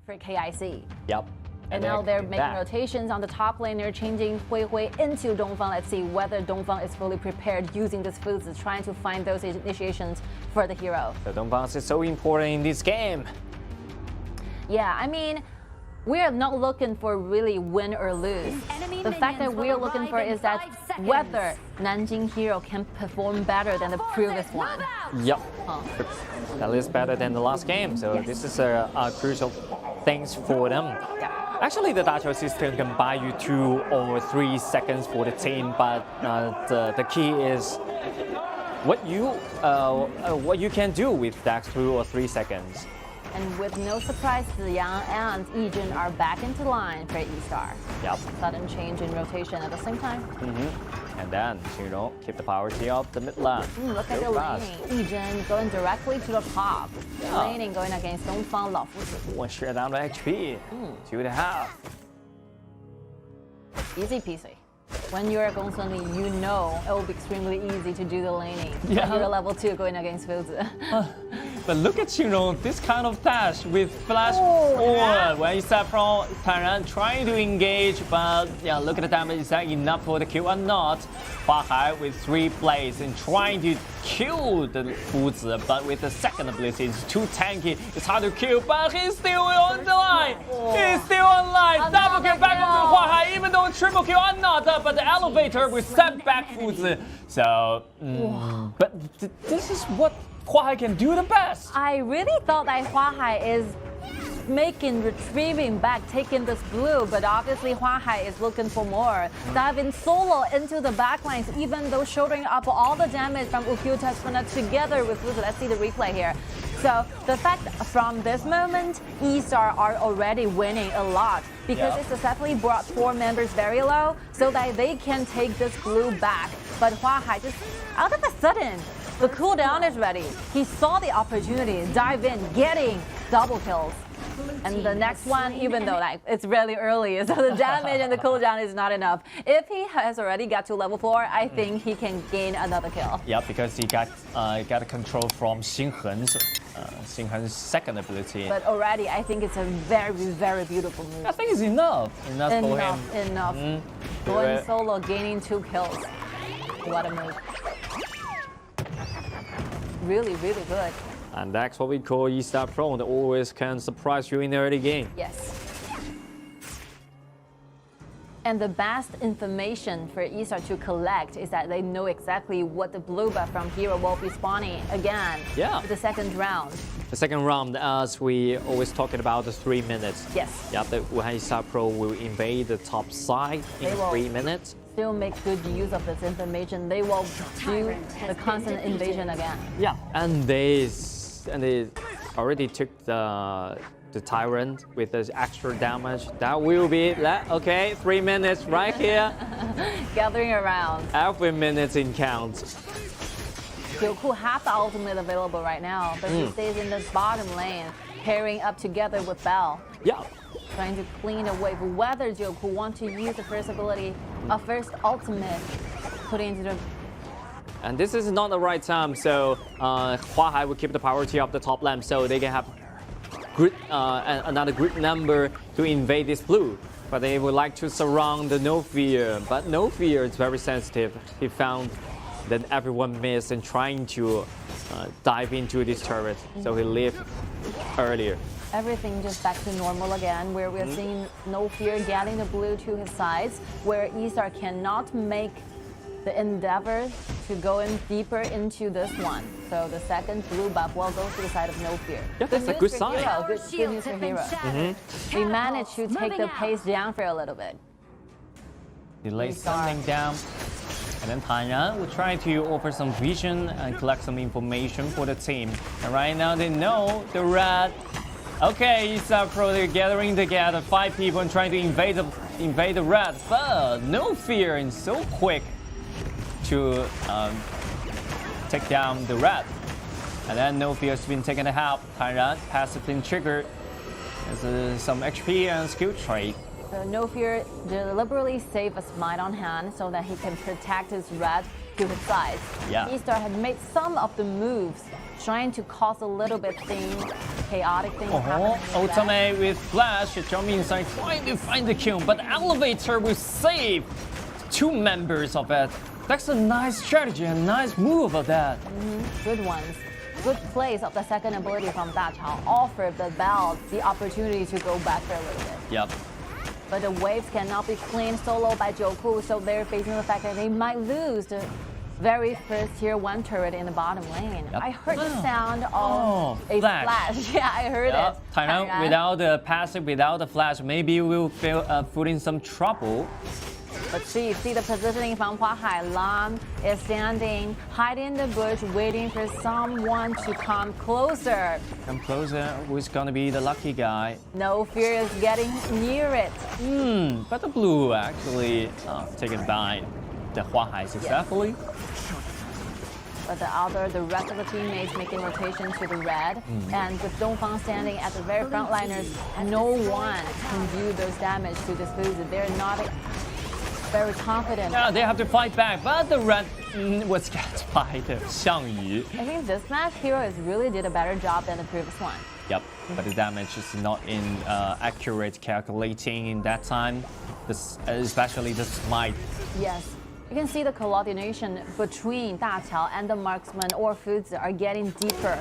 for KIC. Yep. And now they're making rotations on the top lane. They're changing Hui into Dongfang. Let's see whether Dongfang is fully prepared using this Fuzi, trying to find those initiations for the hero. So Dongfang is so important in this game. Yeah, I mean, we are not looking for really win or lose. The fact that we are looking for is that whether Nanjing hero can perform better than the previous one. Yep. At least better than the last game. So yes. This is a crucial things for them. Yeah. Actually, the dash system can buy you 2 or 3 seconds for the team, but the key is what you can do with that 2 or 3 seconds. And with no surprise, Ziyang and EDG.M are back into line for eStar. Yep. Sudden change in rotation at the same time. And then, keep the priority of the mid lane. Look at the laning. EDG.M going directly to the top. Yeah. Laning going against Dongfang Laofuzi. 1 share down the HP. 2.5. Easy peasy. When you're a Gongsun, you know it will be extremely easy to do the laning. Yeah. You're level 2 going against Fuzi. But look at this kind of dash with flash forward. When eStarPro Tairan trying to engage, but yeah, look at the damage. Is that enough for the kill or not? Huahai with 3 plays and trying to kill the Fuzi, but with the second ability, it's too tanky. It's hard to kill, but he's still on the line. He's still on line. Double kill back onto Huahai, even though triple kill or not, but the elevator will set back Fuzi. So, but this is what Huahai can do the best. I really thought that Huahai is retrieving back, taking this blue, but obviously Huahai is looking for more. Diving solo into the backlines, even though shouldering up all the damage from Ukyuu Tetsuna together with Fuzi. Let's see the replay here. So the fact from this moment, eStar are already winning a lot because it successfully brought 4 members very low so that they can take this blue back. But Huahai just out of a sudden, the cooldown is ready. He saw the opportunity, dive in, getting double kills. And the next one, even though it's really early, so the damage and the cooldown is not enough. If he has already got to level 4, I think he can gain another kill. Yeah, because he got control from Xinghen's second ability. But already, I think it's a very, very beautiful move. I think it's enough for him. Enough. Going solo, gaining 2 kills. What a move. Really, really good. And that's what we call eStarPro, that always can surprise you in the early game. Yes. And the best information for eStar to collect is that they know exactly what the blue buff from hero will be spawning again. Yeah. The second round. The second round, as we always talking about, the 3 minutes. Yes. Yeah, the eStarPro will invade the top side in 3 minutes. Still make good use of this information. They will do the constant invasion again. Yeah, and they already took the Tyrant with the extra damage. That will be that. Okay, 3 minutes right here. Gathering around. Every minute in count. Jiuku has the ultimate available right now, but he stays in the bottom lane, pairing up together with Bell. Yeah. Trying to clean the wave. Whether Jiuku want to use the first ability, first ultimate, put into the. And this is not the right time, so Huahai will keep the priority of the top lane, so they can have another group number to invade this blue. But they would like to surround the No Fear, but No Fear is very sensitive. He found that everyone missed and trying to dive into this turret, so he left earlier. Everything just back to normal again, where we're seeing No Fear getting the blue to his sides, where eStar cannot make the endeavor to go in deeper into this one. So the second blue buff will go to the side of No Fear. Yeah, that's a good sign. Good news for Hero. We managed to take the pace down for a little bit. Delay something down. And then Tanya will try to offer some vision and collect some information for the team. And right now they know the red. Okay, eStarPro, they're gathering together, 5 people and trying to invade the red. But No Fear is so quick to take down the red. And then No Fear has been taken to help. Tanya passive been triggered. There's some HP and skill trait. So No Fear deliberately save a smite on hand so that he can protect his red Cupid side. Yeah. eStar had made some of the moves, trying to cause a little bit chaotic things happening. Ultimate with Flash, jump inside, trying to find the kill, but Elevator will save 2 members of it. That's a nice strategy, a nice move of that. Good ones. Good plays of the second ability from Da Chao offered the Bell the opportunity to go back for a little bit. Yep. But the waves cannot be claimed solo by Joku, so they're facing the fact that they might lose the very first tier 1 turret in the bottom lane. Yep. I heard the sound of a flash. Yeah, I heard it. Tainan, without the passive, without the flash, maybe we'll feel put in some trouble. But see the positioning from Huahai. Lam is standing, hiding in the bush, waiting for someone to come closer. Come closer, who's gonna be the lucky guy? No Fear is getting near it. But the blue actually taken by the Huahai successfully. But the rest of the teammates making rotation to the red. And with Dongfang standing at the very front liners, no one can do those damage to this Fuzi. They're not very confident. Yeah, they have to fight back, but the red was get by the Xiangyu. I think this match, Hero really did a better job than the previous one. Yep, but the damage is not in accurate calculating in that time, especially the smite. Yes. You can see the coordination between Da Chao and the marksman or Fuzi are getting deeper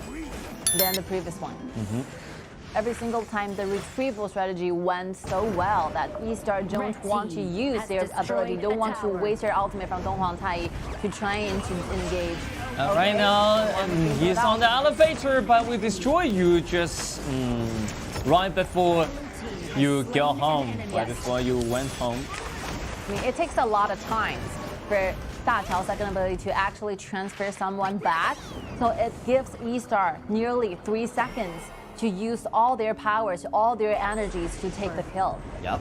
than the previous one. Every single time the retrieval strategy went so well that eStar don't want to use their ability, don't want to waste their ultimate from Donghuang Tai to try and to engage. Right now, he's on the elevator, but we destroy you just right before you go home, right before you went home. I mean, it takes a lot of time for Da Chao's second ability to actually transfer someone back, so it gives eStar nearly 3 seconds to use all their powers, all their energies to take the kill. Yep.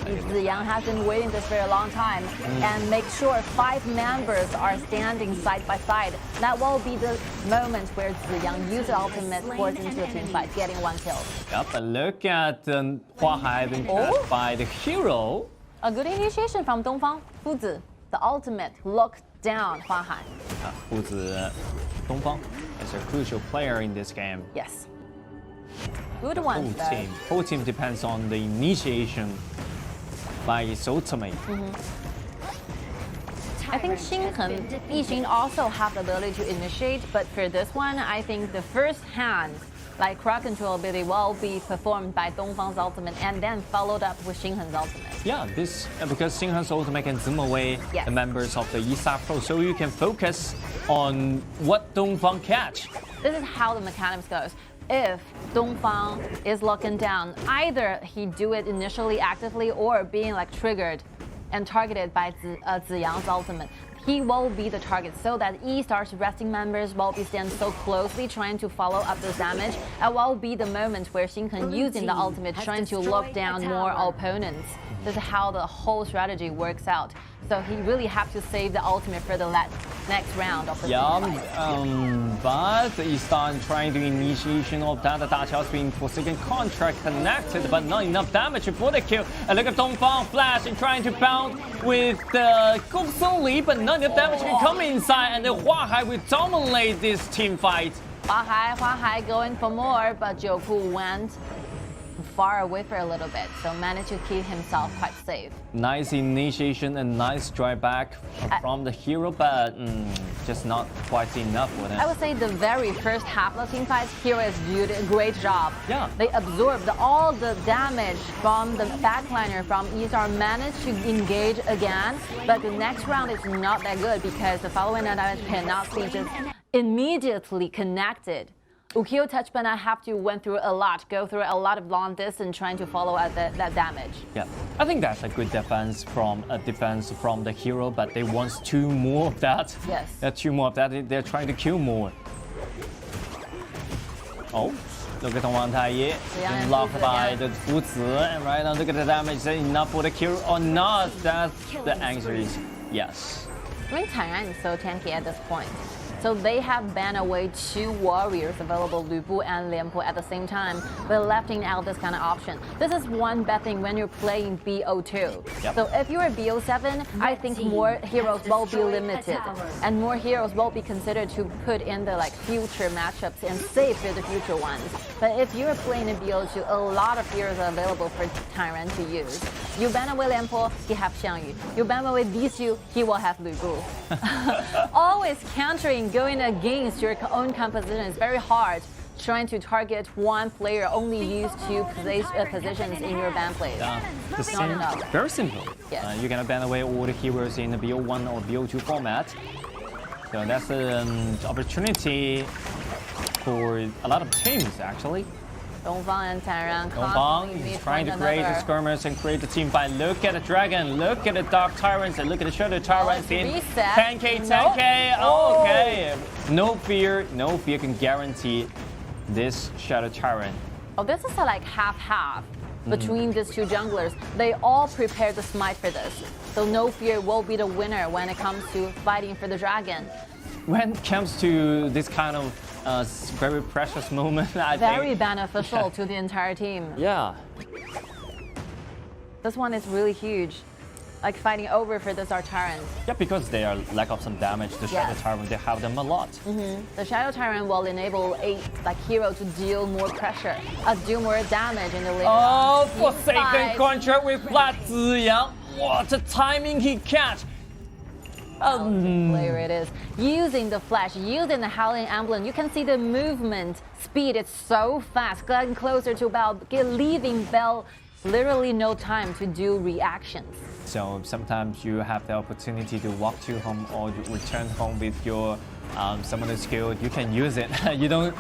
Ziyang has been waiting this for a long time and make sure 5 members are standing side by side. That will be the moment where Ziyang uses ultimate force into a team fight, getting 1 kill. Yep, but look at Huahai being passed by the hero. A good initiation from Dongfang. Fuzi, the ultimate, looked down Huahai. Fuzi Dongfang is a crucial player in this game. Yes. Good ones, though. Whole team depends on the initiation by its ultimate. I think Xinghen, Yixin also have the ability to initiate, but for this one, I think the first hand, like crowd control ability, will be performed by Dongfang's ultimate and then followed up with Xinghen's ultimate. Yeah, this because Xinghen's ultimate can zoom away the members of the eStarPro, so you can focus on what Dongfang catch. This is how the mechanics goes. If Dongfang is locking down, either he do it initially actively or being like triggered and targeted by Ziyang's ultimate, he will be the target, so that eStar's resting members will be standing so closely trying to follow up the damage. It will be the moment where Xinghen using the ultimate trying to lock down more opponents. This is how the whole strategy works out. So he really have to save the ultimate for the next round of the but eStar trying to initiation of that. Da Chao's been for second contract connected, but not enough damage for the kill. And look at Dongfang Flash and trying to bounce with the Gongsun Li, but not enough damage can come inside, and the Huahai will dominate this team fight. Huahai going for more, but Joku went far away for a little bit, so managed to keep himself quite safe. Nice initiation and nice drive back from the hero, but just not quite enough for them. I would say the very first half of the team fight, Hero is doing a great job. Yeah. They absorbed all the damage from the backliner from eStar, managed to engage again, but the next round is not that good because the following damage cannot be just immediately connected. Ukiyo Touchbana have to go through a lot of long distance trying to follow up that damage. Yeah, I think that's a good defense from the hero, but they want 2 more of that. Yes. 2 more of that. They're trying to kill more. Oh, look at Donghuang Taiyi being blocked by the Fuzi, and right now look at the damage. Is that enough for the kill or not? That's the answer is yes. I mean, Tairan is so tanky at this point. So they have banned away 2 warriors available, Lu Bu and Lian Po at the same time, but leaving out this kind of option. This is one bad thing when you're playing BO2. Yep. So if you're BO7, I think more heroes will be limited, and more heroes will be considered to put in the future matchups and save for the future ones. But if you're playing in BO2, a lot of heroes are available for Tairan to use. You ban away Lian Po, he have Xiangyu. You ban away these 2, he will have Lu Bu. Always countering, going against your own composition is very hard. Trying to target one player, only use 2 positions in your ban plays. Not enough. Very simple. Yes. You're gonna ban away all the heroes in the BO1 or BO2 format. So that's an opportunity for a lot of teams actually. Dongfang and Tairan Dongfang is trying to create the skirmish and create the team fight. Look at the dragon, look at the dark tyrants, and look at the shadow tyrants in 10k, 10k. Nope. Okay. No fear can guarantee this shadow tyrant. Oh, this is a half-half between these 2 junglers. They all prepared the smite for this. So no fear will be the winner when it comes to fighting for the dragon. When it comes to this kind of very precious moment, I Very think, beneficial to the entire team. yeah. This one is really huge. Fighting over for this Tyrant. Yeah, because they are lack of some damage. The Shadow Yes. Tyrant, they have them a lot. The Shadow Tyrant will enable a hero to deal more pressure, do more damage in the later Oh, rounds. forsaken Team contract with Flat Ziyang. What a timing he catch. player it is. Using the flash, using the Howling Emblem, you can see the movement speed. It's so fast, getting closer to Bell, leaving Bell literally no time to do reactions. So sometimes you have the opportunity to walk to home or you return home with your summoner skill. You can use it. You don't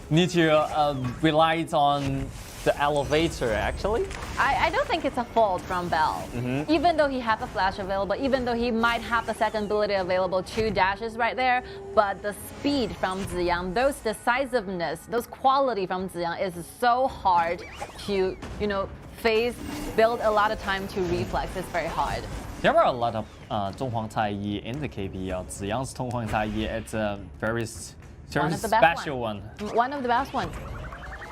need to rely on the elevator, actually. I don't think it's a fault from Bell. Even though he has the flash available, even though he might have the second ability available, 2 dashes right there, but the speed from Ziyang, those decisiveness, those quality from Ziyang is so hard to, face, build a lot of time to reflex. It's very hard. There are a lot of Zhonghuang Taiyi in the KPL. Ziyang's Zhonghuang Taiyi, it's a very special one. One of the best ones.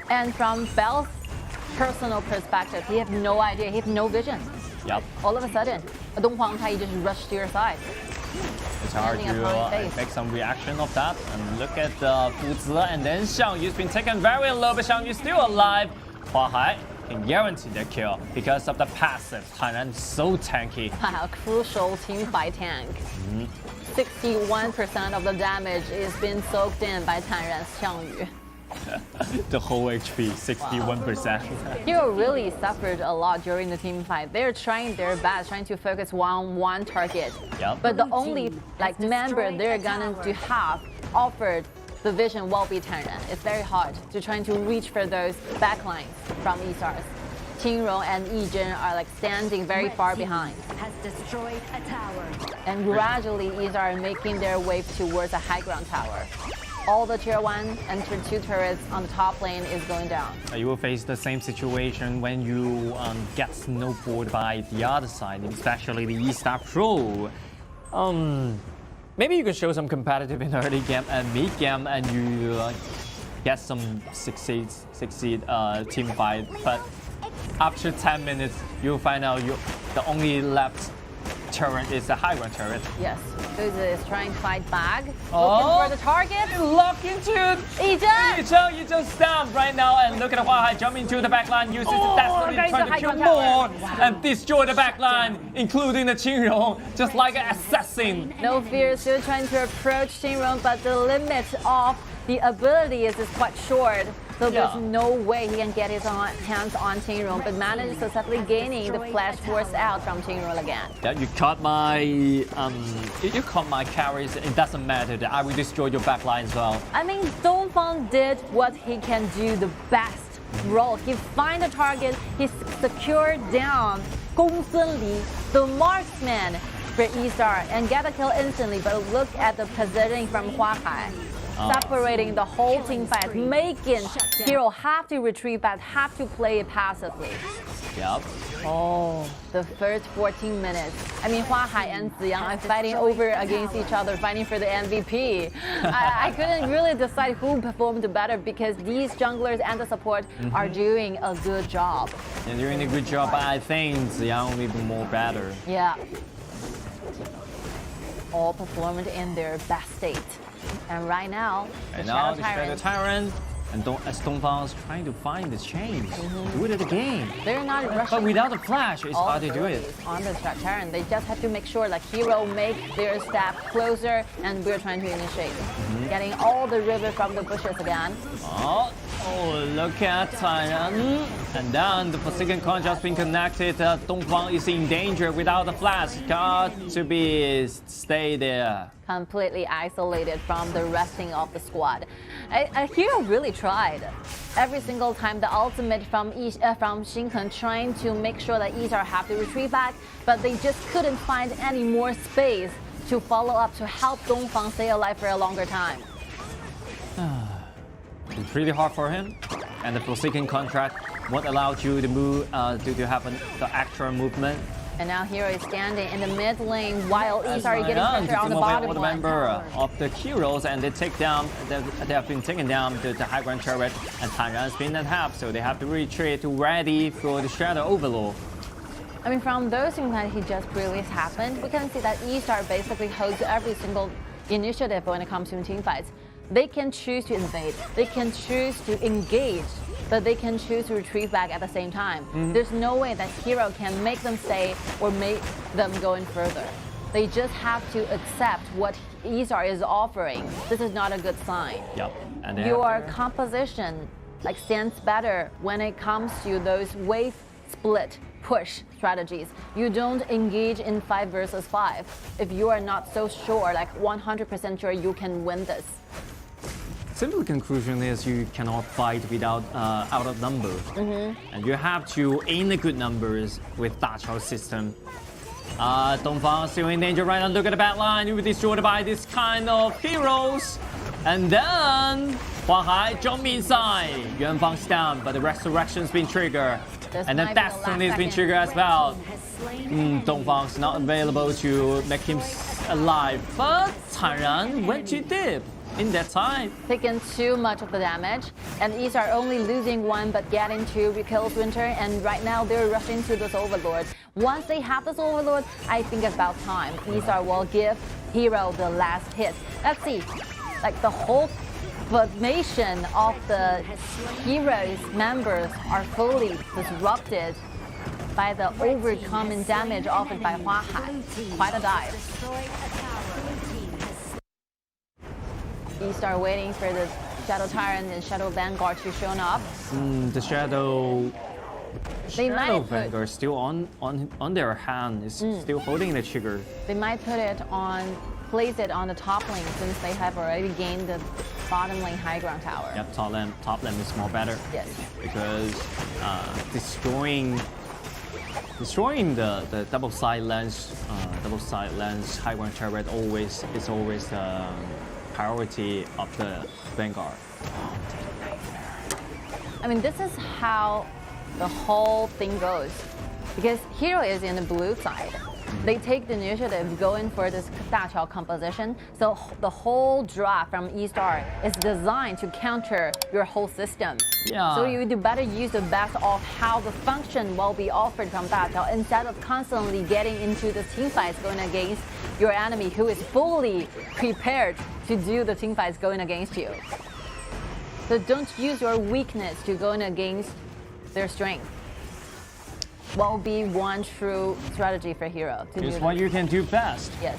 And from Bell's personal perspective, he has no idea, he has no vision. Yep. All of a sudden, Donghuang Tai just rushed to your side. It's hard to make some reaction of that. And look at Fu Zi, and then Xiangyu's been taken very low, but Xiangyu's still alive. Huahai can guarantee the kill because of the passive. Tainan is so tanky. Wow, crucial team fight tank. 61% of the damage is being soaked in by Tairan's Xiangyu. The whole HP, 61%. Hero really suffered a lot during the team fight. They're trying their best, trying to focus on one target. Yep. But the only member they're going to have offered the vision will be Tairan. It's very hard to trying to reach for those backlines from eStars. Qingrong and EDG.M are standing very far behind. Has destroyed a tower. And gradually eStars are making their way towards a high ground tower. All the tier 1 and tier 2 turrets on the top lane is going down. You will face the same situation when you get snowballed by the other side, especially the eStarPro. Maybe you can show some competitive in early game and mid game, and you get some succeed team fight. But after 10 minutes, you'll find out the only left turret is a high ground turret. Yes, Fuzi is trying to fight back, looking for the target. Lock into EDG.M! You just stamp right now, and look at Huahai jumping to the backline, uses the dazzling, trying to kill more and destroy the backline, including the Qingrong, just like an assassin. No fear, still trying to approach Qingrong, but the limit of the ability is just quite short. So there's no way he can get his hands on Qingrong, but manages successfully gaining the flash force out from Qingrong again. Yeah, you caught my carries. It doesn't matter. I will destroy your backline as well. I mean, Dongfang did what he can do the best role. He find the target, he secured down Gong Sun Li, the marksman for eStar, and get a kill instantly. But look at the positioning from Huahai. separating the whole team fight, making Hero have to retreat back, have to play it passively. Yep. Oh, the first 14 minutes. I mean, Huahai and Ziyang are fighting over against each other, fighting for the MVP. I couldn't really decide who performed better because these junglers and the support are doing a good job. They're doing a good job, but I think Ziyang will be more better. Yeah. All performed in their best state. And right now, the Shadow Tyrant. And as Dongfang is trying to find the change, do it again. They're not rushing. But without the flash, it's hard to do it. On the Tyrant, they just have to make sure like Hero make their step closer, and we're trying to initiate. Getting all the river from the bushes again. Oh, look at Tyrant. And then the Forsaken Con just been connected. Dongfang is in danger without the flash. Got to be stay there. Completely isolated from the resting of the squad. Hero really tried. Every single time the ultimate from Xinghen trying to make sure that eStar have to retreat back, but they just couldn't find any more space to follow up to help Dongfang stay alive for a longer time. It's pretty hard for him, and the Forsaken contract won't allow you to move to have the extra movement. And now Hero is standing in the mid lane while eStar is getting pressure on the bottom lane. Member of the heroes, and they take down. They have been taking down the high ground turret, and Tyrant has been in half, so they have to retreat ready for the Shadow Overlord. I mean, from those things that he just released happened, we can see that eStar basically holds every single initiative when it comes to team fights. They can choose to invade, they can choose to engage, but they can choose to retreat back at the same time. There's no way that Hero can make them stay or make them go in further. They just have to accept what eStar is offering. This is not a good sign. Yep. And your composition stands better when it comes to those wave split push strategies. You don't engage in 5 versus 5 if you are not so sure, 100% sure you can win this. Simple conclusion is you cannot fight without out of number, and you have to aim the good numbers with Dachao system. Dongfang still in danger right now. Look at the back line. You will be destroyed by this kind of heroes, and then Huahai jump inside. Yuanfang's down, but the resurrection's been triggered, and then Destiny has been triggered as well. Dongfang's not available to make him alive, but Tyrant went too deep. In that time, taken too much of the damage, and eStar only losing 1 but getting 2 kills Winter, and right now they're rushing to this Overlord. Once they have this Overlord, I think it's about time eStar will give Hero the last hit. Let's see, the whole formation of the Heroes members are fully disrupted by the overcoming damage offered by Huahai. Quite a dive. eStar waiting for the Shadow Tyrant and Shadow Vanguard to show up. The Shadow Vanguard is still on their hand, is still holding the trigger. They might place it on the top lane since they have already gained the bottom lane high ground tower. Yep, top lane is more better. Yes. Because destroying the double side lens high ground turret is always the priority of the Vanguard. I mean, this is how the whole thing goes. Because Hero is in the blue side. They take the initiative going for this Dachao composition. So the whole draft from eStar is designed to counter your whole system. Yeah. So you do better use the best of how the function will be offered from Dachao instead of constantly getting into the team fights going against your enemy who is fully prepared to do the team fights going against you. So don't use your weakness to go against their strength. What will be one true strategy for Hero to It's do what this? you can do best. Yes.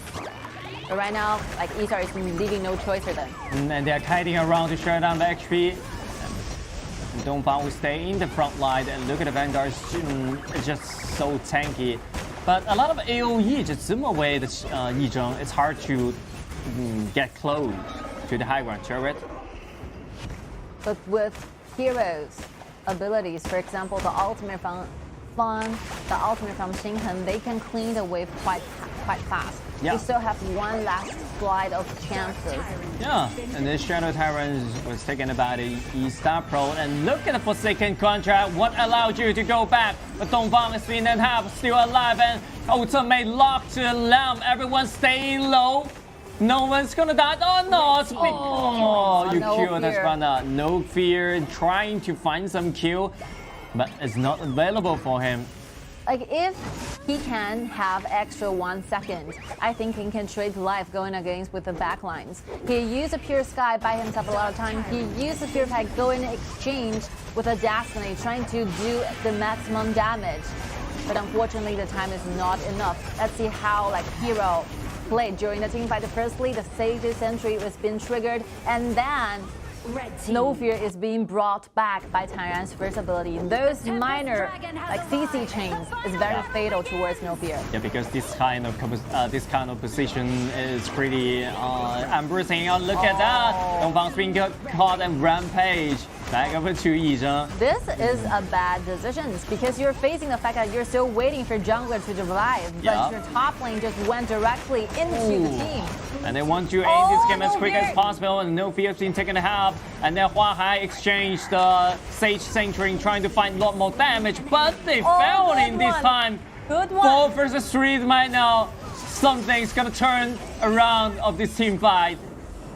But right now, eStar is leaving no choice for them. And they're kiting around to shut down the HP. And Dongfang will stay in the front line, and look at the Vanguard, it's just so tanky. But a lot of AoE just zoom away the Yizheng. It's hard to get close to the high ground turret. But with Hero's abilities, for example, the ultimate from Xinghen, they can clean the wave quite fast. We still have one last slide of chances. Yeah, and this Shadow Tyrant was taken about the eStarPro, and look at the Forsaken contract. What allowed you to go back? But Dongfang is being still alive, and ultimate lock to Lamb. Everyone staying low. No one's gonna die. Oh no! Oh, you no killed fear. Espada. No fear, trying to find some kill, but it's not available for him. Like, if he can have extra 1 second, I think he can trade life going against with the backlines. He used a Pure Sky by himself a lot of time. He used a Pure Pack going in exchange with a dazzling, trying to do the maximum damage. But unfortunately, the time is not enough. Let's see how Hero played during the team fight. Firstly, the Sage Sentry was being triggered, and then Red team. No Fear is being brought back by Tyrant's first ability. Those minor CC chains is very fatal towards No Fear. Yeah, because this kind of position is pretty embarrassing. Oh, look at that! Dongfang's being caught and rampage. Back over to Yi-Zheng. This is a bad decision because you're facing the fact that you're still waiting for jungler to revive, but your top lane just went directly into the team. And they want to end this game as quick as possible, and No Fear being taken to half. And then Huahai exchanged the Sage Sentry, trying to find a lot more damage, but they failed in this time. Good one. 4 versus 3 right now. Something's gonna turn around of this team fight.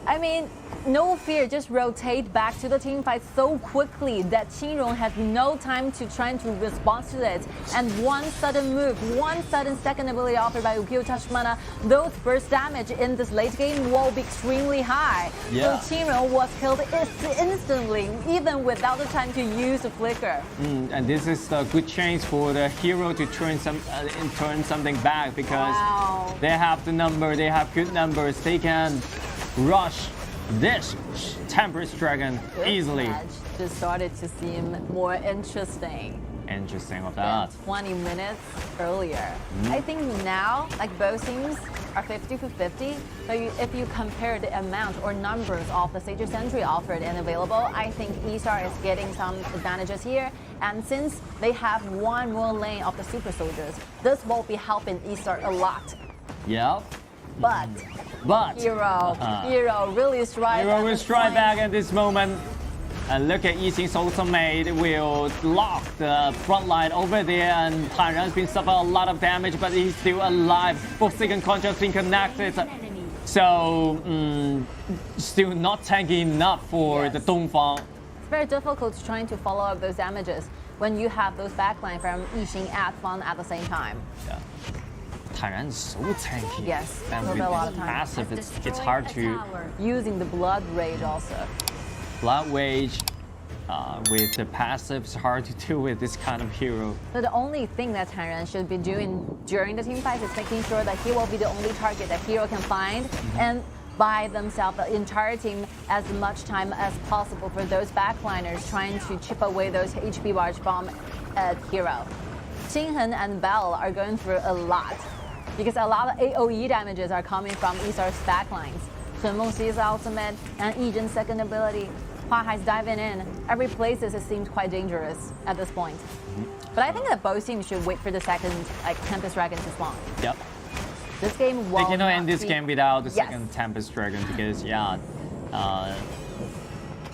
I mean, No Fear just rotate back to the team fight so quickly that Qingrong had no time to try to respond to it. And one sudden move, one sudden second ability offered by Ukyo Tachmana, those burst damage in this late game will be extremely high. Yeah. So Qingrong was killed instantly, even without the time to use the flicker. And this is a good chance for the hero to turn something back, because they have the number, they have good numbers, they can rush this Tempest Dragon easily. Match just started to seem more interesting. Interesting of that. 20 minutes earlier. I think now, both teams are 50-50. So if you compare the amount or numbers of the Sage Sentry offered and available, I think eStar is getting some advantages here. And since they have one more lane of the Super Soldiers, this will be helping eStar a lot. Yeah. But Hero really strike. Hero will strike back at this moment. And look at Yixing's ultimate will lock the front line over there, and Tyrant's been suffering a lot of damage, but he's still alive. Forsaken contract's been connected. So still not tanky enough for the Dongfang. It's very difficult trying to follow up those damages when you have those backline from Yixing and Fan at the same time. Yeah. Tyrant is so tanky. Yes, and a with lot of time. passive, it's hard to. Using the Blood Rage also. Blood Rage with the passive, it's hard to deal with this kind of hero. So the only thing that Tyrant should be doing during the team fight is making sure that he will be the only target that Hero can find and buy themselves the entire team as much time as possible for those backliners trying to chip away those HP bars from Hero. Xinghen and Bell are going through a lot because a lot of AoE damages are coming from eStar's backlines. Shenmeng sees ultimate and Yizhen's second ability. Huahai's diving in. Every place it seems quite dangerous at this point. But I think that both teams should wait for the second Tempest Dragon to spawn. Yep. This game will They cannot end this game without the Yes. second Tempest Dragon, because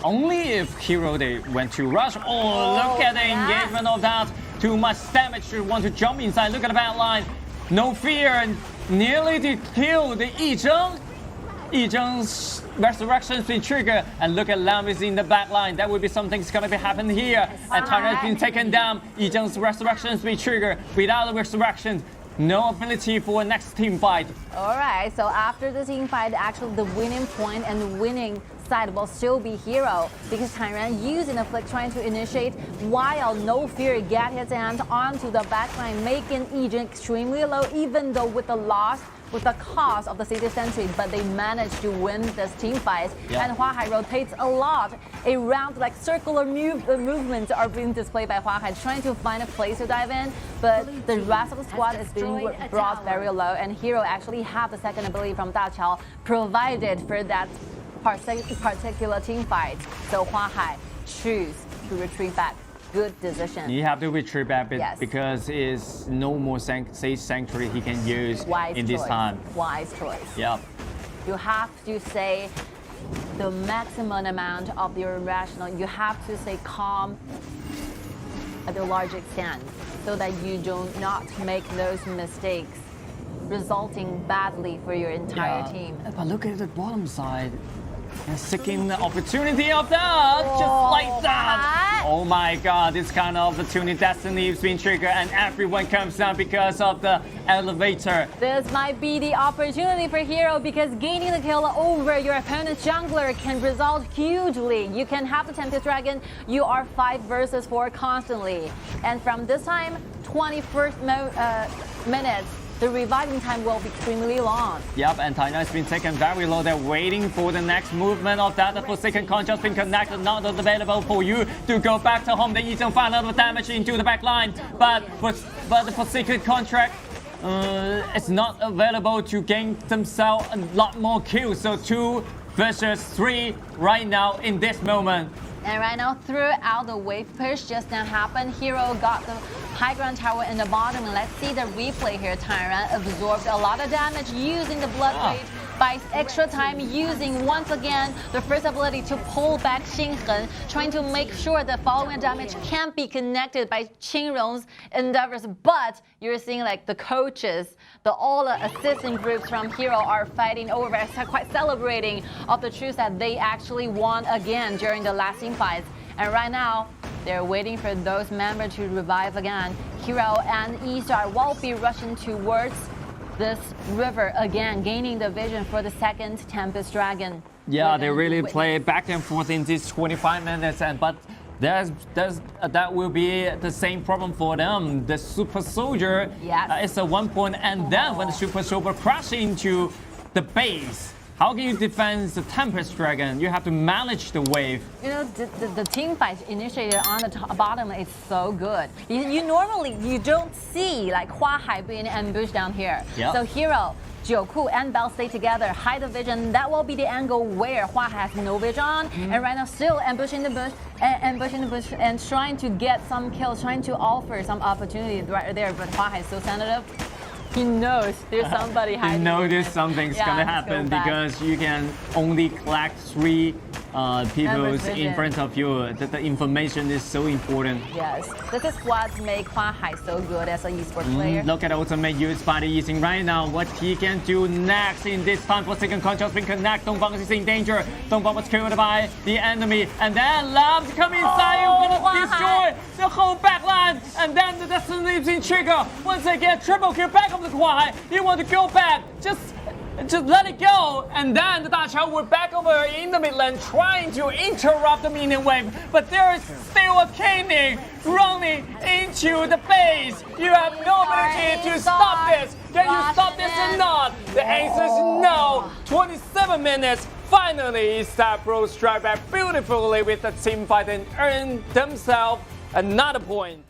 only if Hero they went to rush. Oh, look at the engagement of that. Too much damage to want to jump inside. Look at the back line. No Fear and nearly to kill the Yi-Zheng. Yi-Zheng's resurrection's been triggered, and look at Lam is in the back line. That would be something's gonna be happening here. And Tyrant's been taken down. Yi-Zheng's resurrection's been triggered. Without the resurrection, no ability for a next team fight. All right, so after the team fight, actually the winning point and the winning side will still be Hero, because Tyrant using the flick trying to initiate while No Fear get his hands onto the backline, making Yizhen extremely low, even though with the loss, with the cost of the City Sentry, but they managed to win this team fight. Yeah. And Huahai rotates a lot around, circular movements are being displayed by Huahai, trying to find a place to dive in, but the rest of the squad is being brought very low, and Hero actually have the second ability from Da Qiao provided for that particular team fight. So Huahai choose to retreat back. good decision. You have to retreat back Yes. because it's no more Sage Sanctuary he can use Wise in choice. this time. Wise choice. Yep. You have to say the maximum amount of your rational. You have to say calm at a large extent so that you do not make those mistakes resulting badly for your entire team. But look at the bottom side. And seeking the opportunity of that, just like that. Oh my god, this kind of opportunity, destiny is being triggered and everyone comes down because of the elevator. This might be the opportunity for Hero because gaining the kill over your opponent's jungler can result hugely. You can have the Tempest Dragon, you are 5 versus 4 constantly. And from this time, 21st minutes, the reviving time will be extremely long. Yep, and Tainan has been taken very low. They're waiting for the next movement of that. The Forsaken Contrast been connected, not available for you to go back to home. They need to find a lot of damage into the back line. But the Forsaken Contract it's not available to gain themselves a lot more kills. So 2 versus 3 right now in this moment. And right now, throughout the wave push just now happened, Hero got the high ground tower in the bottom. And let's see the replay here. Tyrant absorbed a lot of damage using the Blood Rage, buys extra time using once again the first ability to pull back Xinghen, trying to make sure the following damage can't be connected by Qingrong's endeavors. But you're seeing like the coaches, all the assistant groups from Hero are fighting over, quite celebrating of the truth that they actually won again during the last team fights. And right now, they're waiting for those members to revive again. Hero and eStar will be rushing towards this river again, gaining the vision for the second Tempest Dragon. Yeah, they really play back and forth in these 25 minutes, but that will be the same problem for them. The Super Soldier is at one point, and then when the Super Soldier crashes into the base, how can you defend the Tempest Dragon? You have to manage the wave. You know, the team fight initiated on the bottom is so good. You normally don't see like Highfive being ambushed down here. Yep. So Hero, Jiuku, and Bell stay together, hide the vision. That will be the angle where Hua has no vision on, and right now still ambushing the bush and trying to get some kills, trying to offer some opportunity right there. But Hua is so sensitive. He knows there's somebody hiding. He knows there's something's gonna happen because you can only collect 3 people in front of you. The information is so important. Yes, this is what makes Highfive so good as an esports player. Look at the ultimate used by the Yixing right now. What he can do next in this time. Forsaken Contrast been connected. Dongbang is in danger. Dongbang was killed by the enemy, and then Lam come inside. You're gonna destroy the whole backline, and then the Destiny is in trigger. Once again, triple kill back of the Highfive. You want to go back? Just let it go, and then the Dachao were back over in the mid lane trying to interrupt the minion wave, but there is still a Caning running into the base. You have no ability to stop this. Can you stop this or not? The answer is no. 27 minutes. Finally, eStarPro strike back beautifully with the team fight and earn themselves another point.